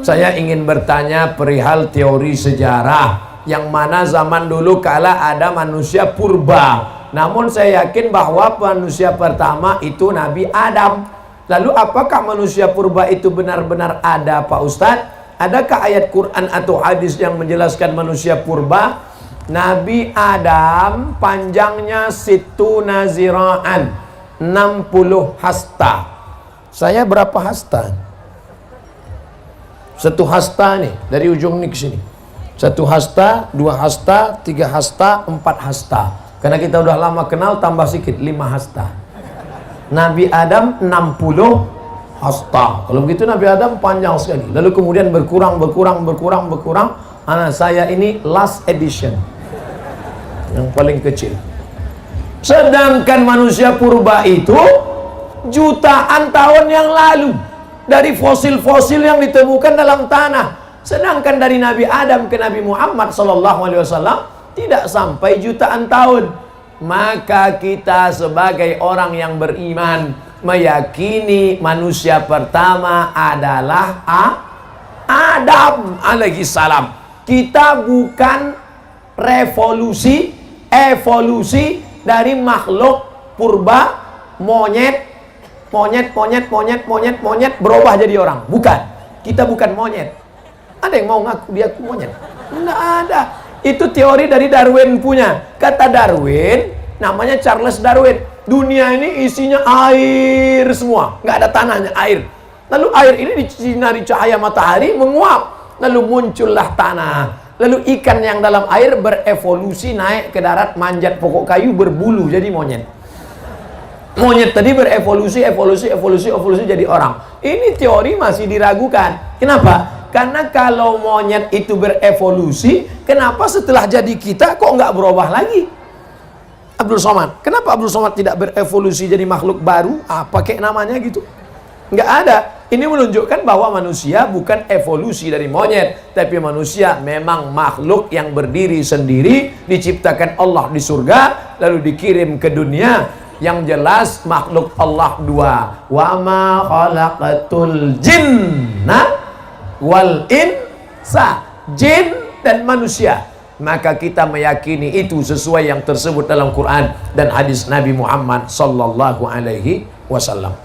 Saya ingin bertanya perihal teori sejarah, yang mana zaman dulu kala ada manusia purba. Namun saya yakin bahwa manusia pertama itu Nabi Adam. Lalu apakah manusia purba itu benar-benar ada, Pak Ustadz? Adakah ayat Quran atau hadis yang menjelaskan manusia purba? Nabi Adam panjangnya situna zira'an, 60 hasta. Saya berapa hasta? Satu hasta nih, dari ujung nih ke sini. Satu hasta, 2 hasta, 3 hasta, 4 hasta. Karena kita udah lama kenal, tambah sedikit, 5 hasta. Nabi Adam 60 hasta. Kalau begitu Nabi Adam panjang sekali. Lalu kemudian berkurang. Anak saya ini last edition, yang paling kecil. Sedangkan manusia purba itu jutaan tahun yang lalu, dari fosil-fosil yang ditemukan dalam tanah. Sedangkan dari Nabi Adam ke Nabi Muhammad SAW tidak sampai jutaan tahun. Maka kita sebagai orang yang beriman meyakini manusia pertama adalah Adam alaihissalam. Kita bukan evolusi dari makhluk purba, monyet berubah jadi orang. Bukan. Kita bukan monyet. Ada yang mau ngaku dia monyet? Enggak ada. Itu teori dari Darwin punya. Kata Darwin, namanya Charles Darwin, dunia ini isinya air semua, nggak ada tanahnya, air. Lalu air ini disinari cahaya matahari menguap, lalu muncullah tanah. Lalu ikan yang dalam air berevolusi naik ke darat, manjat pokok kayu, berbulu jadi monyet. Monyet tadi berevolusi jadi orang. Ini teori masih diragukan. Kenapa? Karena kalau monyet itu berevolusi, kenapa setelah jadi kita kok nggak berubah lagi? Abdul Somad, kenapa Abdul Somad tidak berevolusi jadi makhluk baru? Apa kayak namanya gitu? Nggak ada. Ini menunjukkan bahwa manusia bukan evolusi dari monyet, tapi manusia memang makhluk yang berdiri sendiri, diciptakan Allah di surga, lalu dikirim ke dunia. Yang jelas makhluk Allah dua. Wa ma khalaqatul jinna wal insa, jin dan manusia. Maka kita meyakini itu sesuai yang tersebut dalam Quran dan hadis Nabi Muhammad sallallahu alaihi wasallam.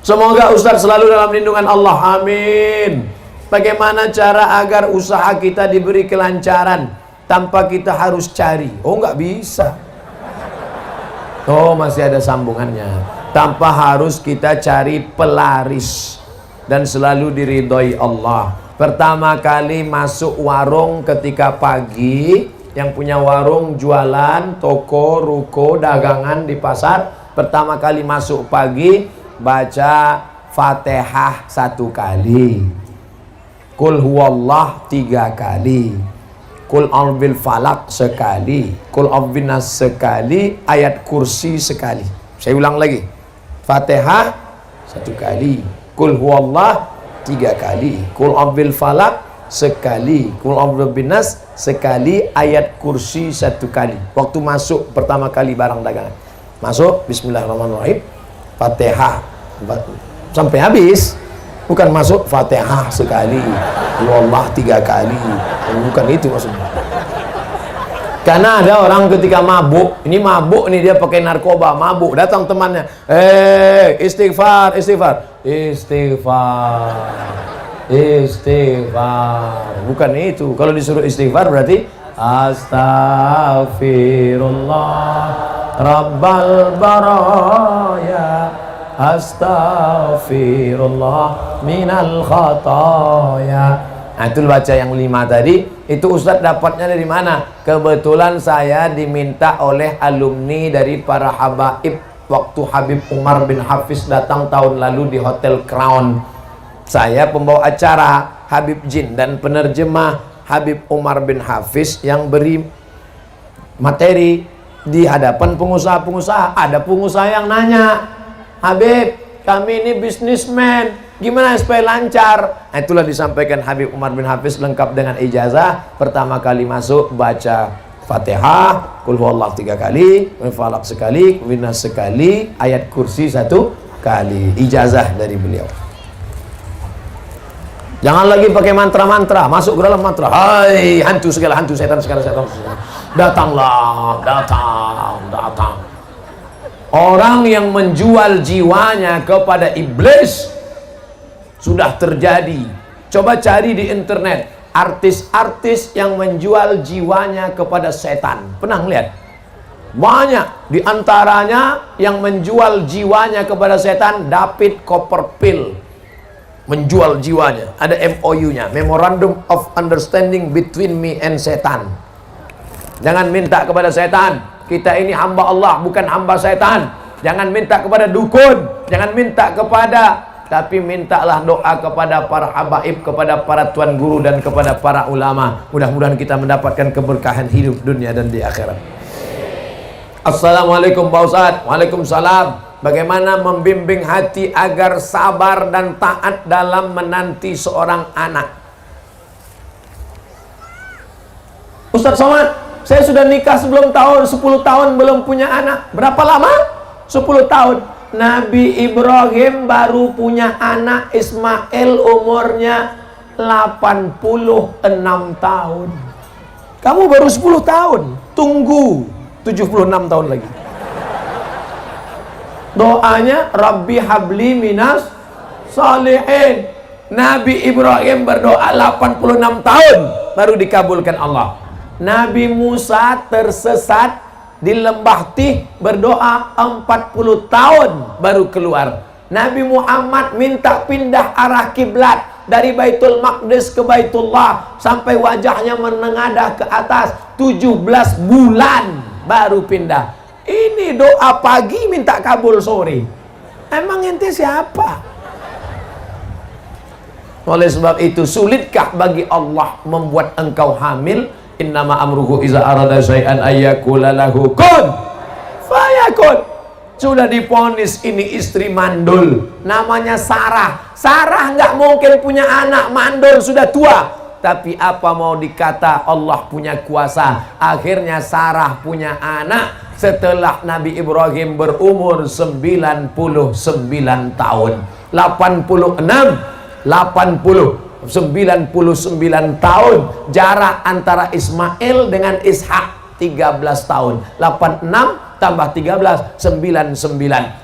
Semoga Ustaz selalu dalam lindungan Allah, amin. Bagaimana cara agar usaha kita diberi kelancaran tanpa kita harus cari? Oh, nggak bisa. Oh, masih ada sambungannya. Tanpa harus kita cari pelaris, dan selalu diridhoi Allah. Pertama kali masuk warung ketika pagi, yang punya warung jualan, toko, ruko, dagangan di pasar, pertama kali masuk pagi baca Fatihah 1 kali, Qul huwallah 3 kali, Qul a'udzu falak sekali, Qul a'udzu nas sekali, ayat kursi sekali. Saya ulang lagi. Fatihah 1 kali, Qul huwallah 3 kali, Qul a'udzu falak sekali, Qul a'udzu binas sekali, ayat kursi 1 kali. Waktu masuk pertama kali barang dagangan. Masuk bismillahirrahmanirrahim, Fatihah sampai habis. Bukan masuk Fatihah sekali, Allah 3 kali. Bukan itu maksudnya. Karena ada orang ketika mabuk, ini mabuk nih, dia pakai narkoba, mabuk, datang temannya, istighfar. Bukan itu. Kalau disuruh istighfar berarti Astaghfirullah Rabbal baraya, Astaghfirullah minal khataya. Nah, itu baca yang 5 tadi. Itu Ustadz dapatnya dari mana? Kebetulan saya diminta oleh alumni dari para habaib waktu Habib Umar bin Hafiz datang tahun lalu di Hotel Crown. Saya pembawa acara Habib Jin dan penerjemah Habib Umar bin Hafiz yang beri materi di hadapan pengusaha-pengusaha. Ada pengusaha yang nanya, Habib, kami ini bisnismen, gimana supaya lancar? Nah, itulah disampaikan Habib Umar bin Hafiz lengkap dengan ijazah. Pertama kali masuk baca Fatihah, Qul huwallahu 3 kali, Qul falaq sekali, Qul nas sekali, ayat kursi 1 kali. Ijazah dari beliau. Jangan lagi pakai mantra-mantra, masuk ke dalam mantra. Hai, hantu segala hantu, setan segala setan. Datanglah, datang. Orang yang menjual jiwanya kepada iblis sudah terjadi. Coba cari di internet artis-artis yang menjual jiwanya kepada setan. Pernah lihat? Banyak di antaranya yang menjual jiwanya kepada setan. David Copperfield menjual jiwanya, ada MOU-nya, Memorandum of Understanding Between Me and Setan. Jangan minta kepada setan, kita ini hamba Allah, bukan hamba setan. Jangan minta kepada dukun, jangan minta kepada, tapi mintalah doa kepada para habaib, kepada para tuan guru dan kepada para ulama. Mudah-mudahan kita mendapatkan keberkahan hidup dunia dan di akhirat. Assalamualaikum Pak Ustadz. Waalaikumsalam. Bagaimana membimbing hati agar sabar dan taat dalam menanti seorang anak? Ustadz Somad, saya sudah nikah sebelum tahun 10 tahun belum punya anak. Berapa lama? 10 tahun. Nabi Ibrahim baru punya anak Ismail, umurnya 86 tahun. Kamu baru 10 tahun. Tunggu 76 tahun lagi. Doanya Rabbi habli minas salihin. Nabi Ibrahim berdoa 86 tahun baru dikabulkan Allah. Nabi Musa tersesat di lembah Tih, berdoa 40 tahun baru keluar. Nabi Muhammad minta pindah arah kiblat dari Baitul Maqdis ke Baitullah sampai wajahnya menengadah ke atas, 17 bulan baru pindah. Ini doa pagi minta kabul sore. Emang ente siapa? Oleh sebab itu, sulitkah bagi Allah membuat engkau hamil? Innama amruhu iza arada syai'an ayyakula lahu kun fayakun. Sudah diponis ini istri mandul, namanya Sarah. Sarah nggak mungkin punya anak, mandul, sudah tua. Tapi apa mau dikata, Allah punya kuasa. Akhirnya Sarah punya anak setelah Nabi Ibrahim berumur 99 tahun. 99 tahun. Jarak antara Ismail dengan Ishak 13 tahun. 86 tambah 13, 99.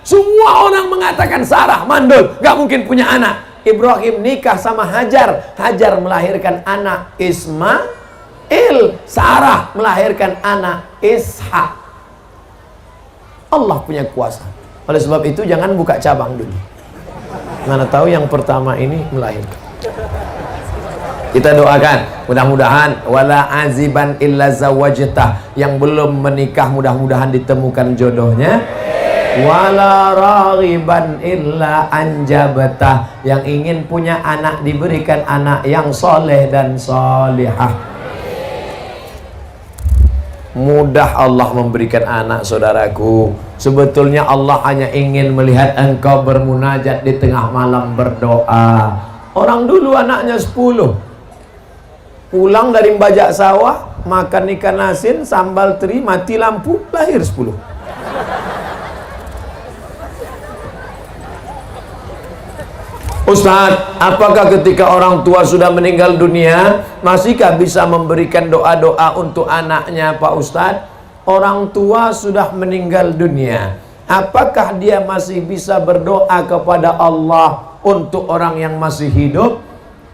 Semua orang mengatakan Sarah mandul, gak mungkin punya anak. Ibrahim nikah sama Hajar. Hajar melahirkan anak Ismail. Sarah melahirkan anak Ishak. Allah punya kuasa. Oleh sebab itu jangan buka cabang dulu. Mana tahu yang pertama ini melahirkan. Kita doakan, mudah-mudahan wala aziban illa zawajtah, yang belum menikah mudah-mudahan ditemukan jodohnya. Wala raghiban illa anjabtah, yang ingin punya anak diberikan anak yang soleh dan solihah. Mudah Allah memberikan anak, saudaraku. Sebetulnya Allah hanya ingin melihat engkau bermunajat di tengah malam berdoa. Orang dulu anaknya 10, pulang dari bajak sawah, makan ikan asin, sambal teri, mati lampu, lahir 10. Ustadz, apakah ketika orang tua sudah meninggal dunia, masihkah bisa memberikan doa-doa untuk anaknya, Pak Ustadz? Orang tua sudah meninggal dunia, apakah dia masih bisa berdoa kepada Allah untuk orang yang masih hidup?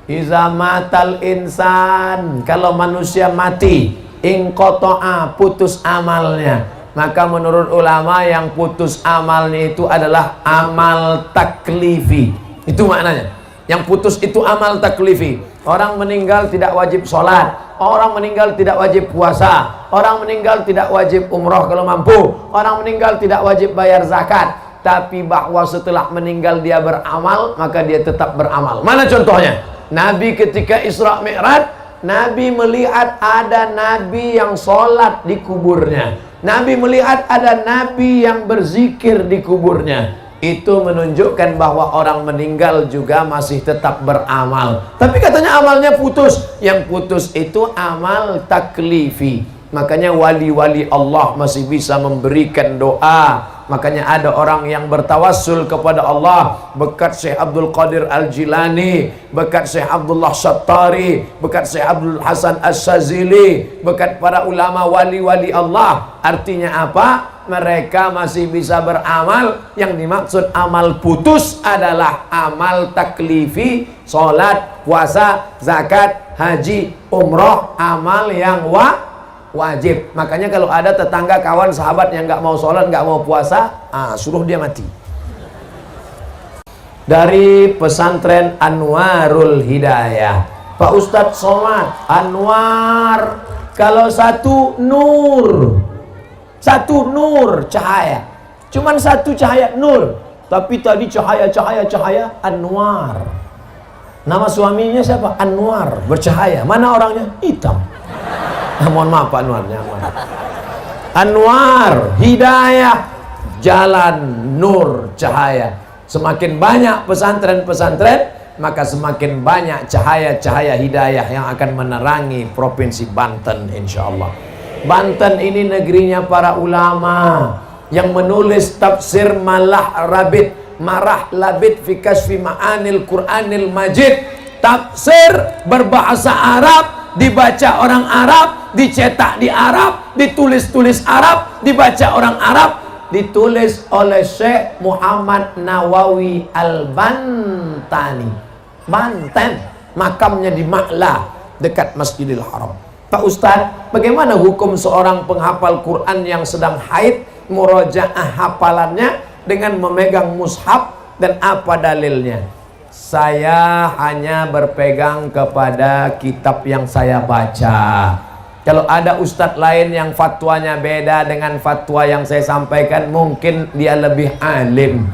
Iza matal insan, kalau manusia mati, inqoto'a, putus amalnya. Maka menurut ulama yang putus amalnya itu adalah amal taklifi. Itu maknanya. Yang putus itu amal taklifi. Orang meninggal tidak wajib sholat, orang meninggal tidak wajib puasa, orang meninggal tidak wajib umroh kalau mampu, orang meninggal tidak wajib bayar zakat. Tapi bahwa setelah meninggal dia beramal, maka dia tetap beramal. Mana contohnya? Nabi ketika Isra Mi'raj, Nabi melihat ada Nabi yang sholat di kuburnya. Nabi melihat ada Nabi yang berzikir di kuburnya. Itu menunjukkan bahwa orang meninggal juga masih tetap beramal. Tapi katanya amalnya putus. Yang putus itu amal taklifi. Makanya wali-wali Allah masih bisa memberikan doa. Makanya ada orang yang bertawassul kepada Allah berkat Syekh Abdul Qadir Al-Jilani, berkat Syekh Abdullah Syattari, berkat Syekh Abdul Hasan As-Sazili, berkat para ulama wali-wali Allah. Artinya apa? Mereka masih bisa beramal. Yang dimaksud amal putus adalah amal taklifi, sholat, puasa, zakat, haji, umroh, amal yang wajib. Makanya kalau ada tetangga, kawan, sahabat yang nggak mau sholat, nggak mau puasa, suruh dia mati. Dari pesantren Anwarul Hidayah, Pak Ustadz Somad, Anwar, kalau satu nur, cahaya, cuman satu cahaya nur, tapi tadi cahaya Anwar. Nama suaminya siapa? Anwar, bercahaya. Mana orangnya? Hitam. Mohon maaf Pak Anwarnya. Anwar, hidayah, jalan, nur, cahaya. Semakin banyak pesantren-pesantren, maka semakin banyak cahaya-cahaya hidayah yang akan menerangi provinsi Banten, insya Allah. Banten ini negerinya para ulama yang menulis tafsir Marah Labid fi Kasfi Ma'anil Qur'anil Majid. Tafsir berbahasa Arab, dibaca orang Arab, dicetak di Arab, ditulis Arab, dibaca orang Arab, ditulis oleh Syekh Muhammad Nawawi Al-Bantani, Banten, makamnya di Ma'la dekat Masjidil Haram. Pak Ustadz, bagaimana hukum seorang penghafal Quran yang sedang haid, murojaah hafalannya dengan memegang mushaf, dan apa dalilnya? Saya hanya berpegang kepada kitab yang saya baca. Kalau ada ustadz lain yang fatwanya beda dengan fatwa yang saya sampaikan, mungkin dia lebih alim.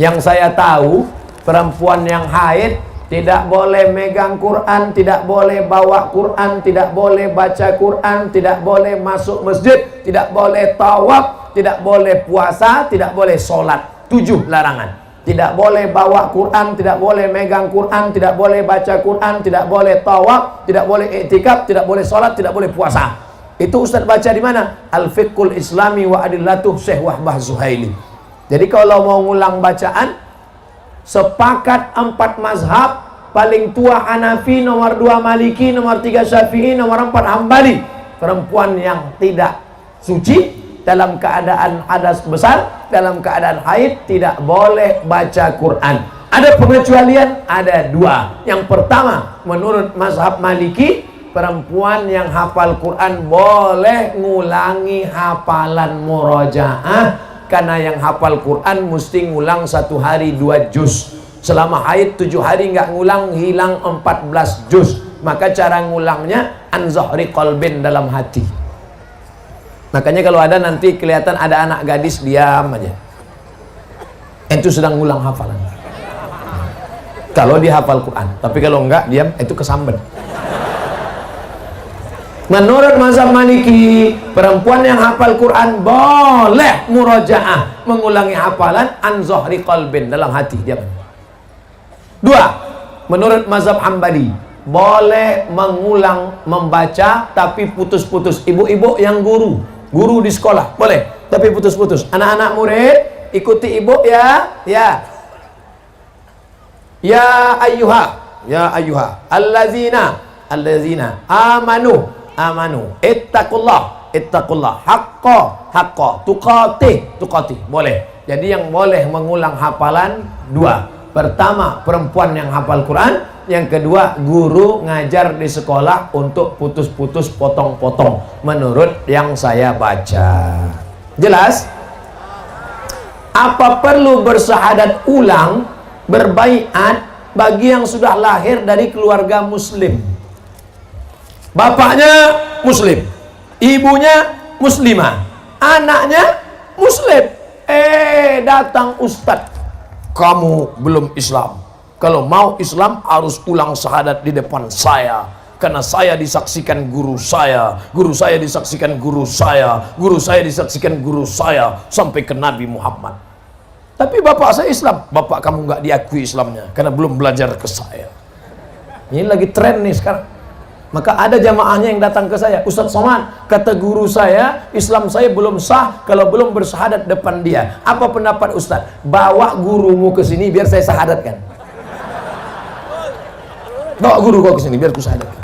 Yang saya tahu, perempuan yang haid tidak boleh megang Quran, tidak boleh bawa Quran, tidak boleh baca Quran, tidak boleh masuk masjid, tidak boleh tawaf, tidak boleh puasa, tidak boleh sholat. 7 larangan. Tidak boleh bawa Quran, tidak boleh megang Quran, tidak boleh baca Quran, tidak boleh tawaf, tidak boleh iktikaf, tidak boleh sholat, tidak boleh puasa. Itu Ustaz baca di mana? Al-Fiqhul Islami wa Adillatuh Syekh Wahbah Zuhaili. Jadi kalau mau ngulang bacaan, sepakat 4 mazhab, paling tua Hanafi, nomor 2 Maliki, nomor 3 Syafi'i, nomor 4 Hambali. Perempuan yang tidak suci, dalam keadaan hadas besar, dalam keadaan haid, tidak boleh baca Quran. Ada pengecualian? Ada 2. Yang pertama, menurut mazhab Maliki, perempuan yang hafal Quran boleh ngulangi hafalan murojaah, karena yang hafal Quran mesti ngulang 1 hari 2 juz. Selama haid 7 hari nggak ngulang, hilang 14 juz. Maka cara ngulangnya an zahri qalbin, dalam hati. Makanya kalau ada nanti kelihatan ada anak gadis, diam aja, itu sedang ngulang hafalan. Kalau dia hafal Quran. Tapi kalau enggak, diam, itu kesambet. Menurut mazhab Maliki, perempuan yang hafal Quran boleh murojaah, mengulangi hafalan an zahri qalbin, dalam hati, diam. 2. Menurut mazhab Hambali, boleh mengulang membaca tapi putus-putus. Ibu-ibu yang guru di sekolah boleh, tapi putus-putus. Anak-anak murid ikuti ibu ya. Ya ayyuha allazina amanu ittaqullah haqqa tuqatih. Boleh. Jadi yang boleh mengulang hafalan 2. Pertama, perempuan yang hafal Quran. Yang kedua, guru ngajar di sekolah untuk putus-putus, potong-potong, menurut yang saya baca. Jelas? Apa perlu bersyahadat ulang, berbaiat bagi yang sudah lahir dari keluarga muslim? Bapaknya muslim, ibunya muslimah, anaknya muslim. Datang ustadz, kamu belum Islam. Kalau mau Islam harus ulang syahadat di depan saya, karena saya disaksikan guru saya disaksikan guru saya disaksikan guru saya sampai ke Nabi Muhammad. Tapi bapak saya Islam. Bapak kamu nggak diakui Islamnya karena belum belajar ke saya. Ini lagi tren nih sekarang. Maka ada jamaahnya yang datang ke saya, Ustaz Somad, kata guru saya, Islam saya belum sah kalau belum bersyahadat depan dia. Apa pendapat Ustaz? Bawa gurumu ke sini biar saya syahadatkan. Bawa guru kau ke sini biar ku syahadatkan.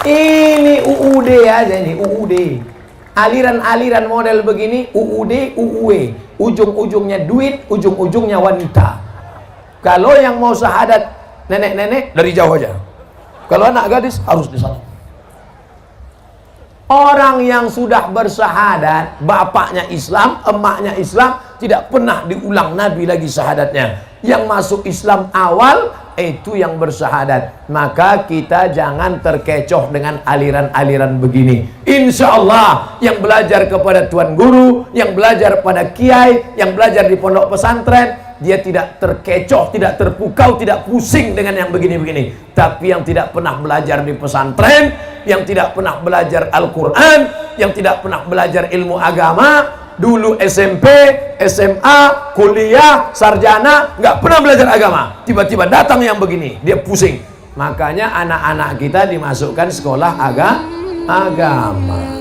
Ini UUD aja, ini UUD. Aliran-aliran model begini, UUD, UUE. Ujung-ujungnya duit, ujung-ujungnya wanita. Kalau yang mau syahadat nenek-nenek dari jauh aja. Kalau anak gadis harus di sana. Orang yang sudah bersyahadat, bapaknya Islam, emaknya Islam, tidak pernah diulang Nabi lagi syahadatnya. Yang masuk Islam awal itu yang bersyahadat. Maka kita jangan terkecoh dengan aliran-aliran begini. Insya Allah yang belajar kepada tuan guru, yang belajar pada kiai, yang belajar di pondok pesantren, dia tidak terkecoh, tidak terpukau, tidak pusing dengan yang begini-begini. Tapi yang tidak pernah belajar di pesantren, yang tidak pernah belajar Al-Quran, yang tidak pernah belajar ilmu agama, dulu SMP, SMA, kuliah, sarjana, nggak pernah belajar agama, tiba-tiba datang yang begini, dia pusing. Makanya anak-anak kita dimasukkan sekolah agama.